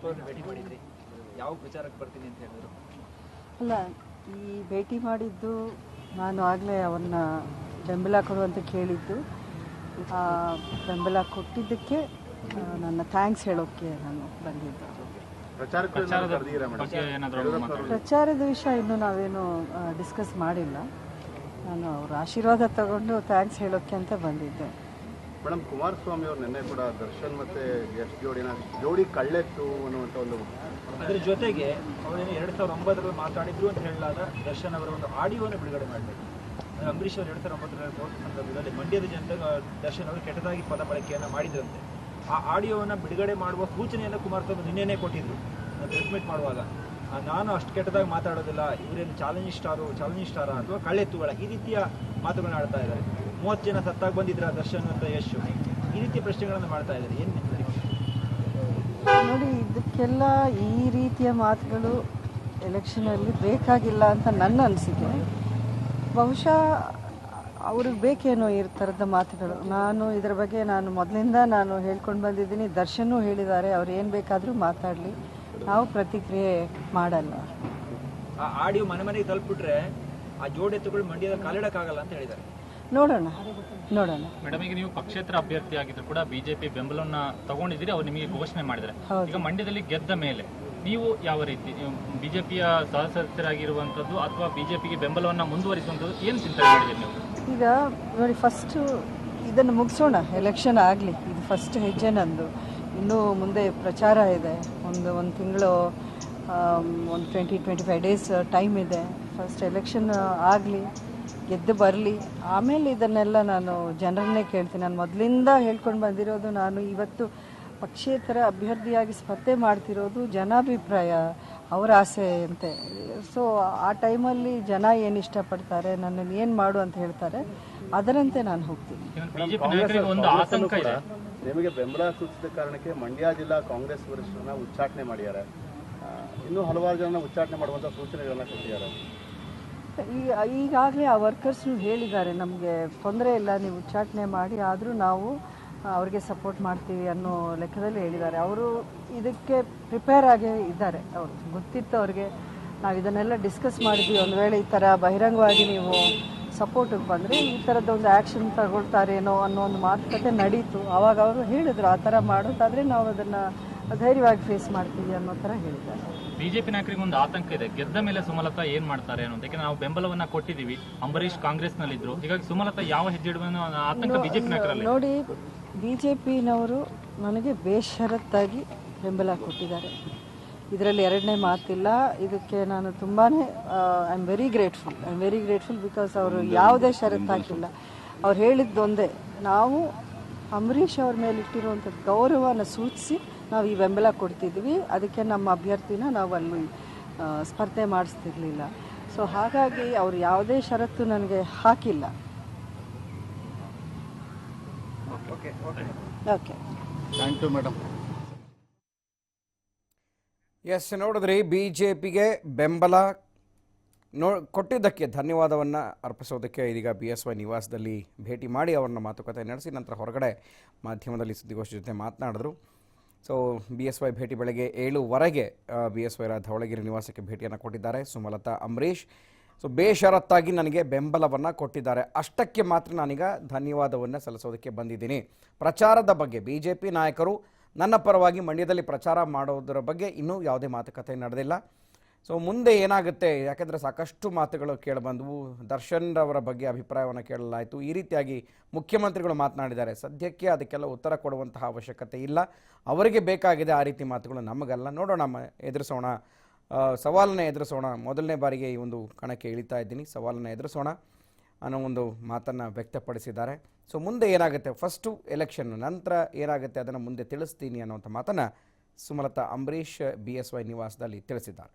ಅವ್ರನ್ನ ಭೇಟಿ ಮಾಡಿದ್ರಿ, ಯಾವ ವಿಚಾರಕ್ಕೆ ಬರ್ತೀನಿ ಅಂತ ಹೇಳಿದ್ರು? ಅಲ್ಲ, ಈ ಭೇಟಿ ಮಾಡಿದ್ದು ನಾನು ಆಗಲೇ ಅವ್ರನ್ನ ಬೆಂಬಲ ಕೊಡುವಂತ ಕೇಳಿದ್ದು. ಬೆಂಬಲ ಕೊಟ್ಟಿದ್ದಕ್ಕೆ ನನ್ನ ಥ್ಯಾಂಕ್ಸ್ ಹೇಳೋಕ್ಕೆ ನಾನು ಬಂದಿದ್ದು. ಪ್ರಚಾರದ ವಿಷಯ ಇನ್ನೂ ನಾವೇನು ಡಿಸ್ಕಸ್ ಮಾಡಿಲ್ಲ. ನಾನು ಅವ್ರ ಆಶೀರ್ವಾದ ತಗೊಂಡು ಥ್ಯಾಂಕ್ಸ್ ಹೇಳೋಕ್ಕೆ ಅಂತ ಬಂದಿದ್ದೆ. ಮೇಡಮ್, ಕುಮಾರಸ್ವಾಮಿ ಅವರು ನಿನ್ನೆ ಕೂಡ ದರ್ಶನ್ ಮತ್ತೆ ಯಶ್ ಜೋಡಿ ಕಳ್ಳೆತ್ತು ಅನ್ನುವಂಥ ಒಂದು, ಅದರ ಜೊತೆಗೆ ಅವರೇನು 2009ರಲ್ಲಿ ಮಾತಾಡಿದ್ರು ಅಂತ ಹೇಳಲಾದ ದರ್ಶನ್ ಅವರ ಒಂದು ಆಡಿಯೋನ ಬಿಡುಗಡೆ ಮಾಡಬೇಕು. ಅಂಬರೀಷ್ ಅವರು 2009ರಲ್ಲಿ ಹೋದ ಸಂದರ್ಭದಲ್ಲಿ ಮಂಡ್ಯದ ಜನತೆ ದರ್ಶನ್ ಅವರು ಕೆಟ್ಟದಾಗಿ ಪದ ಬಳಕೆಯನ್ನು ಮಾಡಿದ್ರಂತೆ. ಆ ಆಡಿಯೋವನ್ನು ಬಿಡುಗಡೆ ಮಾಡುವ ಸೂಚನೆಯನ್ನು ಕುಮಾರಸ್ವಾಮಿ ನಿನ್ನೆನೇ ಕೊಟ್ಟಿದ್ರು ಪ್ರೆಸ್ ಮೀಟ್ ಮಾಡುವಾಗ. ನಾನು ಅಷ್ಟು ಕೆಟ್ಟದಾಗಿ ಮಾತಾಡೋದಿಲ್ಲ, ಇವರೇನು ಚಾಲೆಂಜ್ ಸ್ಟಾರ ಅಥವಾ ಕಳ್ಳೆತ್ತುಗಳ ಈ ರೀತಿಯ ಮಾತುಗಳನ್ನ ಆಡ್ತಾ ಇದ್ದಾರೆ. 30 ಜನ ಸತ್ತಾಗಿ ಬಂದಿದ್ರ ದರ್ಶನ್ ಅಂತ ಯಶ್, ಈ ರೀತಿಯ ಪ್ರಶ್ನೆಗಳನ್ನು ಮಾಡ್ತಾ ಇದ್ದಾರೆ. ಏನು ನೋಡಿ, ಇದಕ್ಕೆಲ್ಲ ಈ ರೀತಿಯ ಮಾತುಗಳು ಎಲೆಕ್ಷನಲ್ಲಿ ಬೇಕಾಗಿಲ್ಲ ಅಂತ ನನ್ನ ಅನಿಸಿಕೆ. ಬಹುಶಃ ಅವ್ರಿಗೆ ಬೇಕೇನೋ ಈ ಥರದ ಮಾತುಗಳು. ಇದರ ಬಗ್ಗೆ ಮೊದಲಿಂದ ಹೇಳ್ಕೊಂಡು ಬಂದಿದ್ದೀನಿ. ದರ್ಶನೂ ಹೇಳಿದ್ದಾರೆ, ಅವ್ರು ಏನು ಬೇಕಾದರೂ ಮಾತಾಡಲಿ, ನಾವು ಪ್ರತಿಕ್ರಿಯೆ ಮಾಡಲ್ಲ. ಆ ಆಡಿಯೋ ಮನೆಗೆ ತಲುಪಿಬಿಟ್ರೆ ಆ ಜೋಡೆತ್ತುಗಳು ಮಂಡ್ಯದಲ್ಲಿ ಕಾಲಿಡಕ್ಕಾಗಲ್ಲ ಅಂತ ಹೇಳಿದ್ದಾರೆ. ನೋಡೋಣ. ಮೇಡಮ್, ಈಗ ನೀವು ಪಕ್ಷೇತರ ಅಭ್ಯರ್ಥಿ ಆಗಿದ್ರು ಕೂಡ ಬಿಜೆಪಿ ಬೆಂಬಲವನ್ನ ತಗೊಂಡಿದ್ದೀರಿ, ಅವ್ರು ನಿಮಗೆ ಘೋಷಣೆ ಮಾಡಿದ್ದಾರೆ. ಈಗ ಮಂಡ್ಯದಲ್ಲಿ ಗೆದ್ದ ಮೇಲೆ ನೀವು ಯಾವ ರೀತಿ ಬಿಜೆಪಿಯ ಸದಸ್ಯರಾಗಿರುವಂಥದ್ದು ಅಥವಾ ಬಿಜೆಪಿಗೆ ಬೆಂಬಲವನ್ನ ಮುಂದುವರಿಸುವಂಥದ್ದು ಏನು ಚಿಂತನೆ ಮಾಡಿದ್ದೀರಿ ನೀವು? ಈಗ ನೋಡಿ, ಫಸ್ಟು ಇದನ್ನು ಮುಗಿಸೋಣ, ಎಲೆಕ್ಷನ್ ಆಗಲಿ. ಇದು ಫಸ್ಟ್ ಹೆಜ್ಜೆ ನಂದು. ಇನ್ನೂ ಮುಂದೆ ಪ್ರಚಾರ ಇದೆ, ಒಂದು ತಿಂಗಳು, ಒಂದು 20-25 ಡೇಸ್ ಟೈಮ್ ಇದೆ. ಫಸ್ಟ್ ಎಲೆಕ್ಷನ್ ಆಗಲಿ, ಗೆದ್ದು ಬರಲಿ, ಆಮೇಲೆ ಇದನ್ನೆಲ್ಲ ನಾನು ಜನರನ್ನೇ ಕೇಳ್ತೀನಿ. ನಾನು ಮೊದಲಿಂದ ಹೇಳ್ಕೊಂಡು ಬಂದಿರೋದು, ನಾನು ಇವತ್ತು ಪಕ್ಷೇತರ ಅಭ್ಯರ್ಥಿಯಾಗಿ ಸ್ಪರ್ಧೆ ಮಾಡ್ತಿರೋದು ಜನಾಭಿಪ್ರಾಯ, ಅವರ ಆಸೆ ಅಂತೆ. ಸೊ ಆ ಟೈಮಲ್ಲಿ ಜನ ಏನು ಇಷ್ಟಪಡ್ತಾರೆ, ನನ್ನನ್ನು ಏನು ಮಾಡು ಅಂತ ಹೇಳ್ತಾರೆ, ಅದರಂತೆ ನಾನು ಹೋಗ್ತೀನಿ. ನಿಮಗೆ ಬೆಂಬಲ ಸೂಚಿಸಿದ ಕಾರಣಕ್ಕೆ ಮಂಡ್ಯ ಜಿಲ್ಲಾ ಕಾಂಗ್ರೆಸ್ ವರಿಷ್ಠರನ್ನ ಉಚ್ಚಾಟನೆ ಮಾಡಿದ್ದಾರೆ. ಇನ್ನೂ ಹಲವಾರು ಜನ ಉಚ್ಚಾಟನೆ ಮಾಡುವಂಥ ಸೂಚನೆಗಳನ್ನು ಕೊಟ್ಟಿದ್ದಾರೆ. ಈಗಾಗಲೇ ಆ ವರ್ಕರ್ಸ್ನು ಹೇಳಿದ್ದಾರೆ, ನಮಗೆ ತೊಂದರೆ ಇಲ್ಲ, ನೀವು ಉಚ್ಚಾಟನೆ ಮಾಡಿ, ಆದರೂ ನಾವು ಅವ್ರಿಗೆ ಸಪೋರ್ಟ್ ಮಾಡ್ತೀವಿ ಅನ್ನೋ ಲೆಕ್ಕದಲ್ಲಿ ಹೇಳಿದ್ದಾರೆ. ಅವರು ಇದಕ್ಕೆ ಪ್ರಿಪೇರ್ ಆಗೇ ಇದ್ದಾರೆ. ಅವರು ಗೊತ್ತಿತ್ತು ಅವ್ರಿಗೆ. ನಾವು ಇದನ್ನೆಲ್ಲ ಡಿಸ್ಕಸ್ ಮಾಡಿದ್ವಿ. ಒಂದು ವೇಳೆ ಈ ಥರ ಬಹಿರಂಗವಾಗಿ ನೀವು ಸಪೋರ್ಟಿಗೆ ಬಂದರೆ ಈ ಥರದ್ದೊಂದು ಆ್ಯಕ್ಷನ್ ತಗೊಳ್ತಾರೇನೋ ಅನ್ನೋ ಒಂದು ಮಾತುಕತೆ ನಡೀತು. ಆವಾಗ ಅವರು ಹೇಳಿದರು, ಆ ಥರ ಮಾಡೋದಾದರೆ ನಾವು ಅದನ್ನು ಧೈರ್ಯವಾಗಿ ಫೇಸ್ ಮಾಡ್ತೀವಿ ಅನ್ನೋ ಥರ ಹೇಳಿದ್ದಾರೆ. ಬಿಜೆಪಿ ನಾಯಕರಿಗೆ ಒಂದು ಆತಂಕ ಇದೆ, ಗೆದ್ದ ಮೇಲೆ ಸುಮಲತಾ ಏನ್ ಮಾಡ್ತಾರೆ ಅನ್ನೋದು. ಯಾಕಂದ್ರೆ ನಾವು ಬೆಂಬಲವನ್ನ ಕೊಟ್ಟಿದ್ದೀವಿ, ಅಂಬರೀಷ್ ಕಾಂಗ್ರೆಸ್ ನಲ್ಲಿದ್ರು, ಹೀಗಾಗಿ ಸುಮಲತಾ ಯಾವ ಹೆಜ್ಜೆ ಇಡುವ ಆತಂಕ ಬಿಜೆಪಿ ನಾಯಕರಲ್ಲಿ. ನೋಡಿ, ಬಿಜೆಪಿನವರು ನನಗೆ ಬೇಷರತ್ತಾಗಿ ಬೆಂಬಲ ಕೊಟ್ಟಿದ್ದಾರೆ, ಇದರಲ್ಲಿ ಎರಡನೇ ಮಾತಿಲ್ಲ. ಇದಕ್ಕೆ ನಾನು ತುಂಬಾ I am very grateful because ಅವರು ಯಾವುದೇ ಷರತ್ತು ಹಾಕಿಲ್ಲ. ಅವ್ರು ಹೇಳಿದ್ದೊಂದೇ, ನಾವು ಅಂಬರೀಷ್ ಅವ್ರ ಮೇಲೆ ಇಟ್ಟಿರುವಂಥ ಗೌರವನ ಸೂಚಿಸಿ ನಾವು ಈ ಬೆಂಬಲ ಕೊಡ್ತಿದ್ವಿ, ಅದಕ್ಕೆ ನಮ್ಮ ಅಭ್ಯರ್ಥಿನ ನಾವು ಅಲ್ಲಿ ಸ್ಪರ್ಧೆ ಮಾಡಿಸ್ತಿರ್ಲಿಲ್ಲ. ಸೊ ಹಾಗಾಗಿ ಅವರು ಯಾವುದೇ ಷರತ್ತು ನನಗೆ ಹಾಕಿಲ್ಲ. Okay, thank you madam. Yes, ನೋಡಿದ್ರಿ, BJPಗೆ ಬೆಂಬಲ ಕೊಟ್ಟಿದ್ದಕ್ಕೆ ಧನ್ಯವಾದವನ್ನು ಅರ್ಪಿಸೋದಕ್ಕೆ ಇದೀಗ BSY ನಿವಾಸದಲ್ಲಿ ಭೇಟಿ ಮಾಡಿ ಅವ್ರನ್ನ ಮಾತುಕತೆ ನಡೆಸಿ ನಂತರ ಹೊರಗಡೆ ಮಾಧ್ಯಮದಲ್ಲಿ ಸುದ್ದಿಗೋಷ್ಠಿ ಜೊತೆ ಮಾತನಾಡಿದ್ರು. ಸೊ BSY ಭೇಟಿ ಬೆಳಗ್ಗೆ 7:00 BSY ಧವಳಗಿರಿ ನಿವಾಸಕ್ಕೆ ಭೇಟಿಯನ್ನು ಕೊಟ್ಟಿದ್ದಾರೆ ಸುಮಲತಾ ಅಂಬರೀಷ್. ಸೊ ಬೇಷರತ್ತಾಗಿ ನನಗೆ ಬೆಂಬಲವನ್ನು ಕೊಟ್ಟಿದ್ದಾರೆ, ಅಷ್ಟಕ್ಕೆ ಮಾತ್ರ ನಾನೀಗ ಧನ್ಯವಾದವನ್ನು ಸಲ್ಲಿಸೋದಕ್ಕೆ ಬಂದಿದ್ದೀನಿ. ಪ್ರಚಾರದ ಬಗ್ಗೆ BJP ನಾಯಕರು ನನ್ನ ಪರವಾಗಿ ಮಂಡ್ಯದಲ್ಲಿ ಪ್ರಚಾರ ಮಾಡೋದರ ಬಗ್ಗೆ ಇನ್ನೂ ಯಾವುದೇ ಮಾತುಕತೆ ನಡೆದಿಲ್ಲ. ಸೊ ಮುಂದೆ ಏನಾಗುತ್ತೆ, ಯಾಕೆಂದರೆ ಸಾಕಷ್ಟು ಮಾತುಗಳು ಕೇಳಿಬಂದವು. ದರ್ಶನ್ ಅವರ ಬಗ್ಗೆ ಅಭಿಪ್ರಾಯವನ್ನು ಕೇಳಲಾಯಿತು, ಈ ರೀತಿಯಾಗಿ ಮುಖ್ಯಮಂತ್ರಿಗಳು ಮಾತನಾಡಿದ್ದಾರೆ. ಸದ್ಯಕ್ಕೆ ಅದಕ್ಕೆಲ್ಲ ಉತ್ತರ ಕೊಡುವಂತಹ ಅವಶ್ಯಕತೆ ಇಲ್ಲ, ಅವರಿಗೆ ಬೇಕಾಗಿದೆ ಆ ರೀತಿ ಮಾತುಗಳು, ನಮಗಲ್ಲ. ನೋಡೋಣ, ಎದುರಿಸೋಣ, ಸವಾಲನ್ನು ಎದುರಿಸೋಣ. ಮೊದಲನೇ ಬಾರಿಗೆ ಈ ಒಂದು ಕಣಕ್ಕೆ ಇಳಿತಾ ಇದ್ದೀನಿ, ಸವಾಲನ್ನು ಎದುರಿಸೋಣ ಅನ್ನೋ ಒಂದು ಮಾತನ್ನು ವ್ಯಕ್ತಪಡಿಸಿದ್ದಾರೆ. ಸೊ ಮುಂದೆ ಏನಾಗುತ್ತೆ, ಫಸ್ಟು ಎಲೆಕ್ಷನ್, ನಂತರ ಏನಾಗುತ್ತೆ ಅದನ್ನು ಮುಂದೆ ತಿಳಿಸ್ತೀನಿ ಅನ್ನೋಂಥ ಮಾತನ್ನು ಸುಮಲತಾ ಅಂಬರೀಷ್ BSY ನಿವಾಸದಲ್ಲಿ ತಿಳಿಸಿದ್ದಾರೆ.